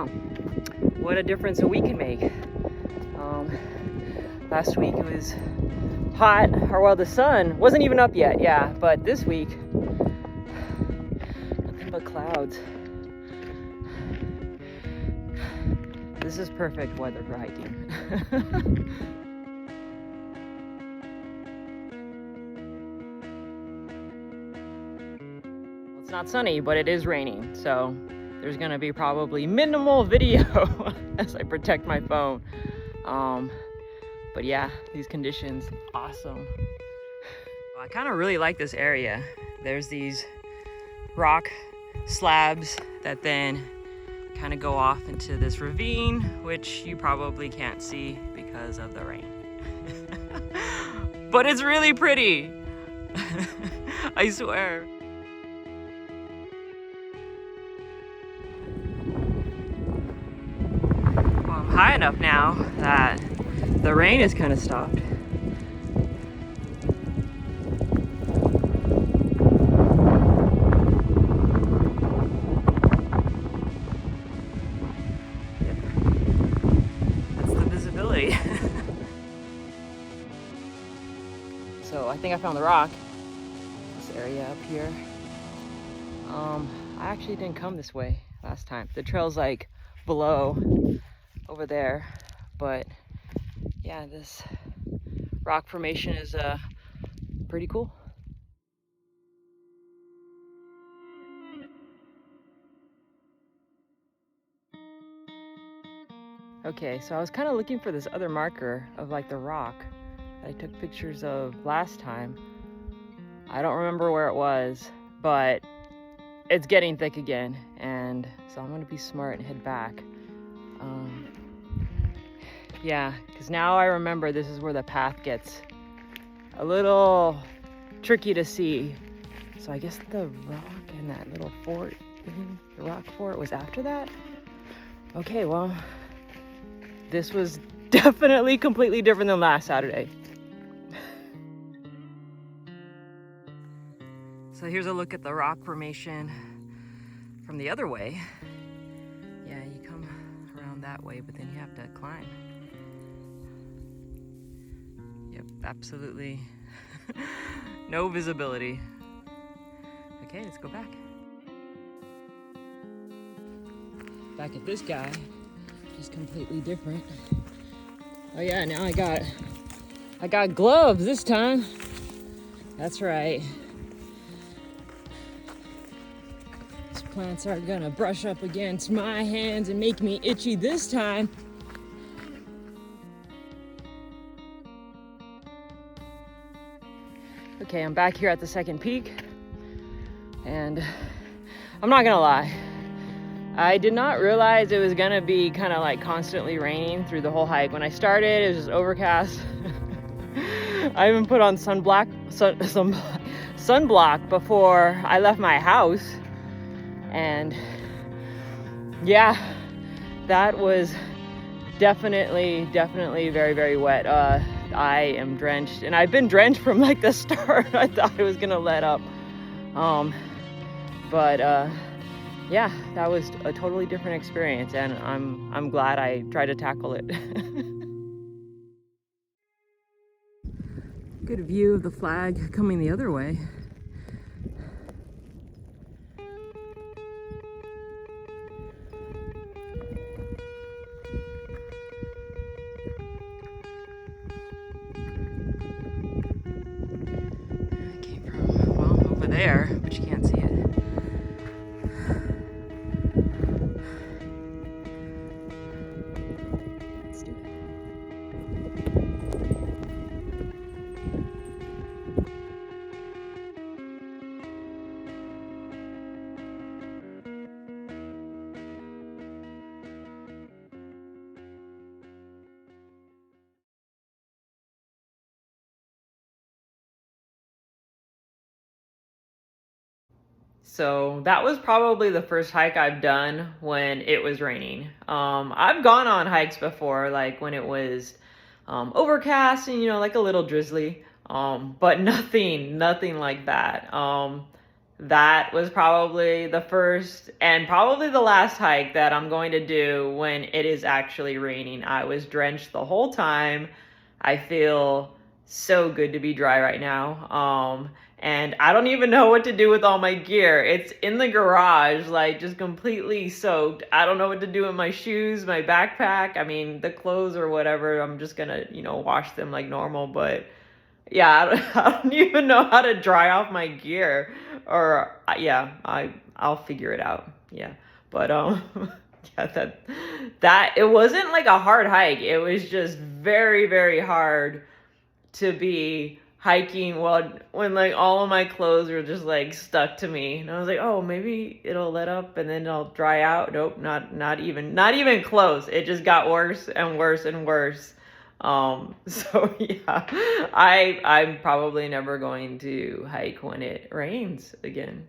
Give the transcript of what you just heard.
wow, what a difference a week can make. Last week it was hot, or well, the sun wasn't even up yet, yeah, but this week, nothing but clouds. This is perfect weather for hiking. It's not sunny, but it is raining, so there's gonna be probably minimal video as I protect my phone. But yeah, these conditions, awesome. Well, I kind of really like this area. There's these rock slabs that then kind of go off into this ravine, which you probably can't see because of the rain. But it's really pretty. I swear. Well, I'm high enough now that the rain has kind of stopped. Yep. That's the visibility. So I think I found the rock. This area up here. I actually didn't come this way last time. The trail's like below over there, but yeah, this rock formation is pretty cool. Okay, so I was kind of looking for this other marker of like the rock that I took pictures of last time. I don't remember where it was, but it's getting thick again, and so I'm gonna be smart and head back. Yeah, because now I remember this is where the path gets a little tricky to see. So I guess the rock and that little fort thing, the rock fort, was after that? Okay, well, this was definitely completely different than last Saturday. So here's a look at the rock formation from the other way. Yeah, you come around that way, but then you have to climb. Yep, absolutely no visibility. Okay, let's go back. Back at this guy, just completely different. Oh yeah, now I got gloves this time. That's right. These plants are gonna brush up against my hands and make me itchy this time. Okay, I'm back here at the second peak, and I'm not gonna lie, I did not realize it was gonna be kind of like constantly raining through the whole hike. When I started, it was just overcast. I even put on sunblock before I left my house, and yeah, that was definitely very, very wet. I am drenched, and I've been drenched from like the start. I thought I was gonna let up, but yeah, that was a totally different experience, and I'm glad I tried to tackle it. Good view of the flag coming the other way. There, but you can't see it. Let's do it. So that was probably the first hike I've done when it was raining. I've gone on hikes before, like when it was overcast and, like a little drizzly, but nothing like that. that was probably the first and probably the last hike that I'm going to do when it is actually raining. I was drenched the whole time. I feel so good to be dry right now. And I don't even know what to do with all my gear. It's in the garage, like just completely soaked. I don't know what to do with my shoes, my backpack. I mean, the clothes or whatever, I'm just gonna, wash them like normal. But yeah, I don't even know how to dry off my gear. Or yeah, I'll figure it out. Yeah, but yeah, that it wasn't like a hard hike. It was just very, very hard to be hiking when like all of my clothes were just like stuck to me, and I was like, oh, maybe it'll let up and then it'll dry out. Nope, not even close. It just got worse and worse and worse. So yeah, I'm probably never going to hike when it rains again.